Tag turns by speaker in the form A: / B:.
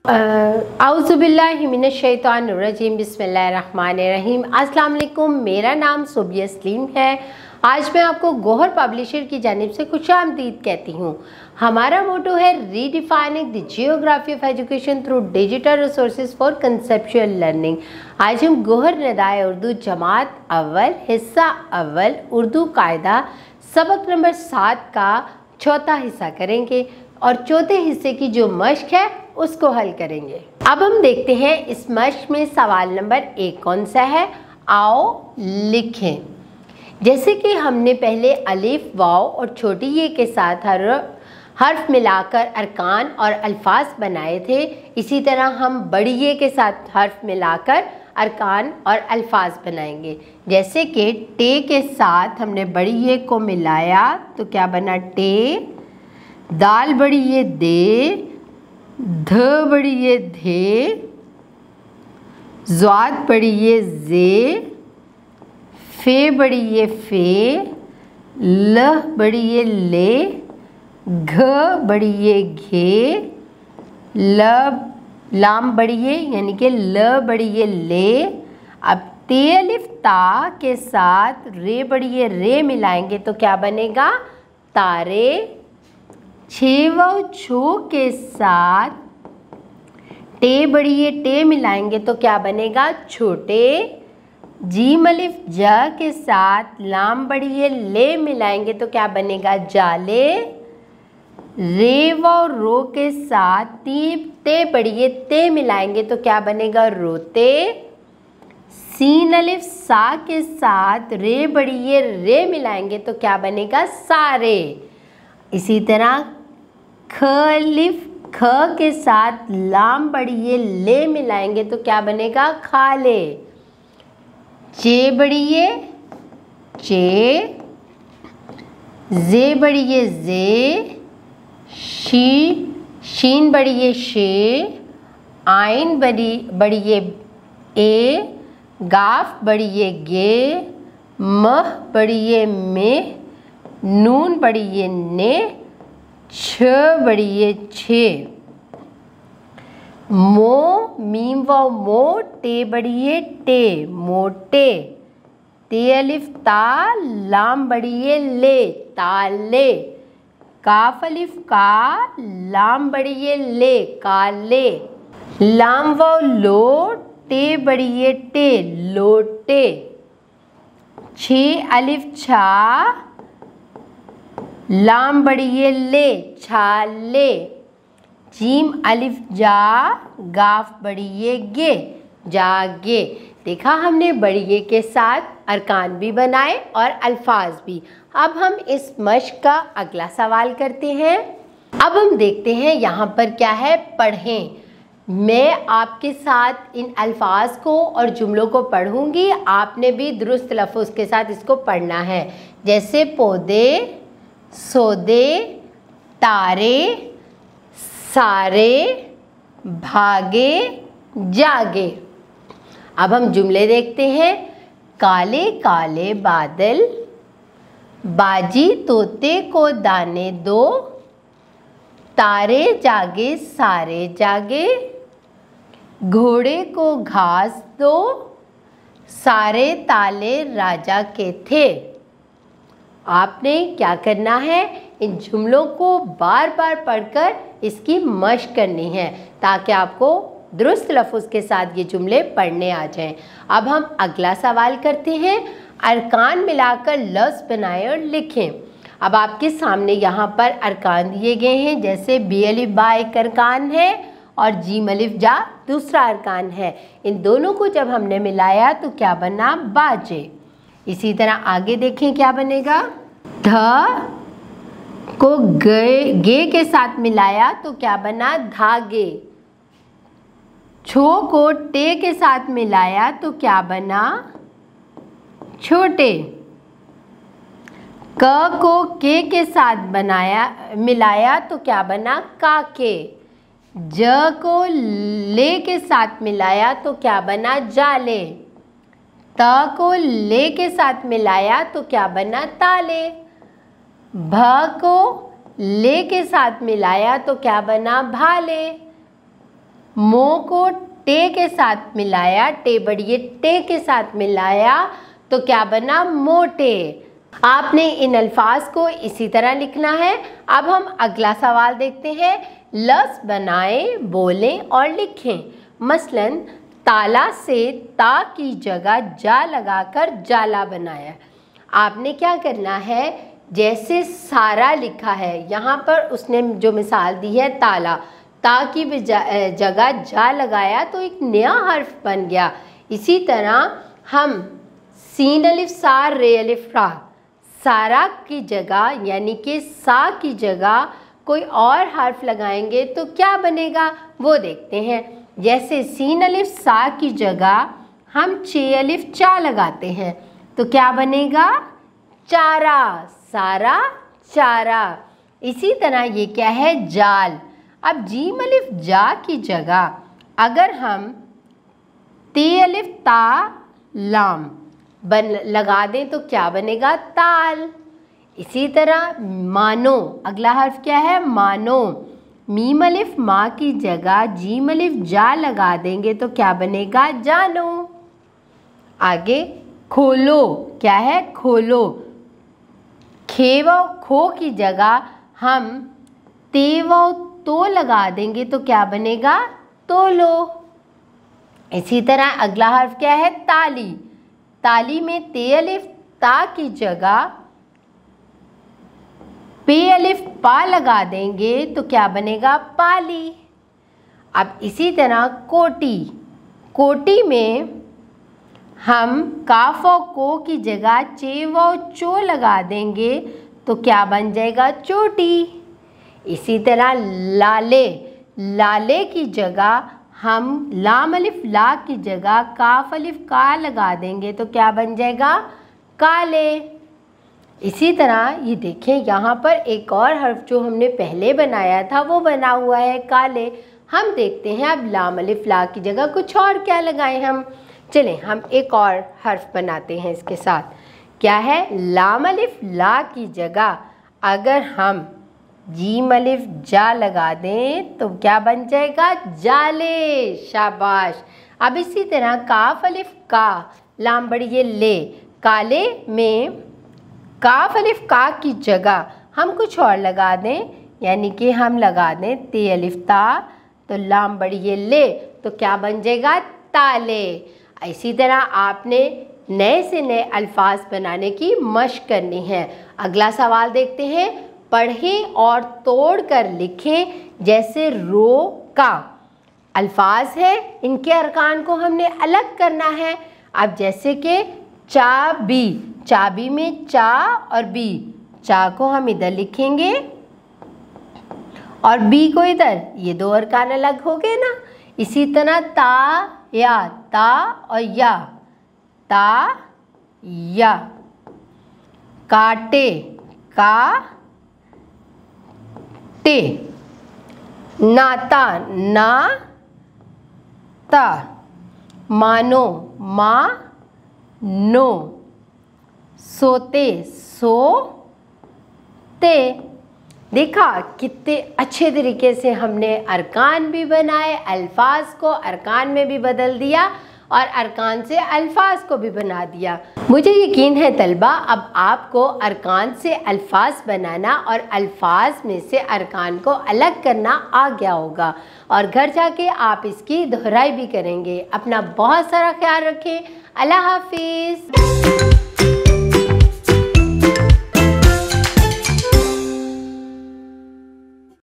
A: औज़ुबिल्लाहिमिनश्शैतानिर्रजीम बिस्मिल्लाहिर्रहमानिर्रहीम। अस्सलाम वालेकुम, मेरा नाम सोबिया सलीम है। आज मैं आपको गौहर पब्लिशर की जानिब से खुशामदीद कहती हूँ। हमारा मोटो है redefining the geography of education through digital resources for conceptual learning. आज हम गौहर निदाए उर्दू जमात अव्वल हिस्सा अव्वल उर्दू कायदा सबक नंबर 7 का चौथा हिस्सा करेंगे और चौथे हिस्से की जो मश्क है उसको हल करेंगे। अब हम देखते हैं इस मश्क में सवाल नंबर 1 कौन सा है। आओ लिखें। जैसे कि हमने पहले अलिफ वाव और छोटी ये के साथ हर्फ मिलाकर अरकान और अल्फाज बनाए थे, इसी तरह हम बड़ी ये के साथ हर्फ मिलाकर अरकान और अल्फाज बनाएंगे। जैसे कि टे के साथ हमने बड़ी ये को मिलाया तो क्या बना टे, दाल बड़ी ये दे, ध बड़ी ये धे, ज़्वाद बड़ी ये जे, फे बड़ी ये फे, लह बड़ी ये ले, घ बड़ी ये घे, लाम बड़ी ये यानी कि ल बड़ी ये ले। अब ते अलिफ ता के साथ रे बड़ी ये रे मिलाएंगे तो क्या बनेगा तारे। छे व छो के साथ टे बड़ी ये टे मिलाएंगे तो क्या बनेगा छोटे। जीम अलिफ ज के साथ लाम बड़ी ये ले मिलाएंगे तो क्या बनेगा जाले। रे व रो के साथ ते बड़ी ये ते मिलाएंगे तो क्या बनेगा रोते। सीन अलिफ सा के साथ रे बड़ी ये रे मिलाएंगे तो क्या बनेगा सारे। इसी तरह ख अलिफ ख के साथ लाम बड़ी ये ले मिलाएंगे तो क्या बनेगा खाले। चे बड़ी ये चे, जे बड़ी ये जे, शीन बड़ी ये शे, आइन बड़ी ये ए, गाफ बड़ी ये गे, मह बड़ी ये में, नून बड़ी ये ने, छ बड़ी ये छे। मो मीम व मो टे बड़ी ये टे मोटे। ते अलिफ ता लाम बड़ी ये ले ताले। काफ अलिफ का लाम बड़ी ये ले काले। लाम व लो टे बड़ी ये टे लोटे। छे अलिफ छा लाम बड़ी ये ले छाले। जीम अलिफ जा गाफ बड़ी ये गे जागे। देखा हमने बड़ी ये के साथ अरकान भी बनाए और अल्फाज भी। अब हम इस मश्क का अगला सवाल करते हैं। अब हम देखते हैं यहाँ पर क्या है पढ़ें। मैं आपके साथ इन अल्फाज को और जुमलों को पढ़ूंगी, आपने भी दुरुस्त लफ्ज़ के साथ इसको पढ़ना है। जैसे पौधे, सौदे, तारे, सारे, भागे, जागे। अब हम जुमले देखते हैं। काले काले बादल, बाजी तोते को दाने दो, तारे जागे सारे जागे, घोड़े को घास दो, सारे ताले राजा के थे। आपने क्या करना है, इन जुमलों को बार बार पढ़कर इसकी मश्क करनी है ताकि आपको दुरुस्त लफ्ज़ के साथ ये जुमले पढ़ने आ जाएं। अब हम अगला सवाल करते हैं। अरकान मिलाकर लफ्ज़ बनाएं और लिखें। अब आपके सामने यहाँ पर अरकान दिए गए हैं। जैसे बे अलिफ बा एक अरकान है और जीम अलिफ जा दूसरा अरकान है। इन दोनों को जब हमने मिलाया तो क्या बना बाजे। इसी तरह आगे देखें क्या बनेगा। ध को गे के साथ मिलाया तो क्या बना धागे। छो को टे के साथ मिलाया तो क्या बना छोटे। क को के साथ मिलाया तो क्या बना काके। ज को ले के साथ मिलाया तो क्या बना जाले। त को ले के साथ मिलाया तो क्या बना ताले। भ को ले के साथ मिलाया तो क्या बना भाले। मो को टे के साथ मिलाया, टे बढ़िए टे के साथ मिलाया तो क्या बना, मोटे। आपने इन अल्फाज को इसी तरह लिखना है। अब हम अगला सवाल देखते हैं। लफ्ज़ बनाएं, बोलें और लिखें। मसलन ताला से ता की जगह जा लगाकर जाला बनाया। आपने क्या करना है, जैसे सारा लिखा है यहाँ पर उसने जो मिसाल दी है ताला, ता की जगह जा लगाया तो एक नया हर्फ बन गया। इसी तरह हम सीन अलिफ सा रे अलिफ रा, सारा की जगह यानी कि सा की जगह कोई और हर्फ लगाएंगे तो क्या बनेगा वो देखते हैं। जैसे सीन अलिफ सा की जगह हम चे अलिफ चा लगाते हैं तो क्या बनेगा, चारा, सारा चारा। इसी तरह ये क्या है, जाल। अब जीम अलिफ जा की जगह अगर हम ते अलिफ ता लाम लगा दें तो क्या बनेगा, ताल। इसी तरह मानो, अगला हर्फ क्या है, मानो। मीम अलिफ माँ की जगह जीम अलिफ जा लगा देंगे तो क्या बनेगा, जानो। आगे खोलो, क्या है, खोलो। खे व खो की जगह हम ते व तो लगा देंगे तो क्या बनेगा, तोलो। इसी तरह अगला हर्फ क्या है, ताली। ताली में ते अलिफ ता की जगह पे अलिफ पा लगा देंगे तो क्या बनेगा, पाली। अब इसी तरह कोटी। कोटी में हम काफ और को की जगह चे व चो लगा देंगे तो क्या बन जाएगा, चोटी। इसी तरह लाले। लाले की जगह हम लाम अलिफ ला की जगह काफ अलिफ का लगा देंगे तो क्या बन जाएगा, काले। इसी तरह ये देखें यहाँ पर एक और हर्फ जो हमने पहले बनाया था वो बना हुआ है, काले। हम देखते हैं अब लाम अलिफ ला की जगह कुछ और क्या लगाएं हम। चलें हम एक और हर्फ बनाते हैं इसके साथ। क्या है, लाम अलिफ ला की जगह अगर हम जीम अलिफ जा लगा दें तो क्या बन जाएगा, जाले, शाबाश। अब इसी तरह काफ अलिफ का लाम बढ़िए ले, काले में काफ अलिफ का की जगह हम कुछ और लगा दें, यानी कि हम लगा दें ते अलिफ ता तो लाम बढ़िए ले तो क्या बन जाएगा, ताले। इसी तरह आपने नए से नए अल्फाज बनाने की मशक करनी है। अगला सवाल देखते हैं। पढ़ें और तोड़ कर लिखें। जैसे रो का अल्फाज है, इनके अरकान को हमने अलग करना है। अब जैसे कि चाबी, चाबी में चा और बी, चा को हम इधर लिखेंगे और बी को इधर, ये दो अरकान अलग हो गए ना। इसी तरह ता या, ता और या, ता या। काटे, का टे। नाता, ना ता। मानो, मा नो। सोते, सो ते। देखा कितने अच्छे तरीके से हमने अरकान भी बनाए, अल्फाज को अरकान में भी बदल दिया और अरकान से अल्फाज को भी बना दिया। मुझे यकीन है तलबा अब आपको अरकान से अल्फाज बनाना और अल्फाज में से अरकान को अलग करना आ गया होगा और घर जाके आप इसकी दोहराई भी करेंगे। अपना बहुत सारा ख्याल रखें। अल्लाह हाफिज़।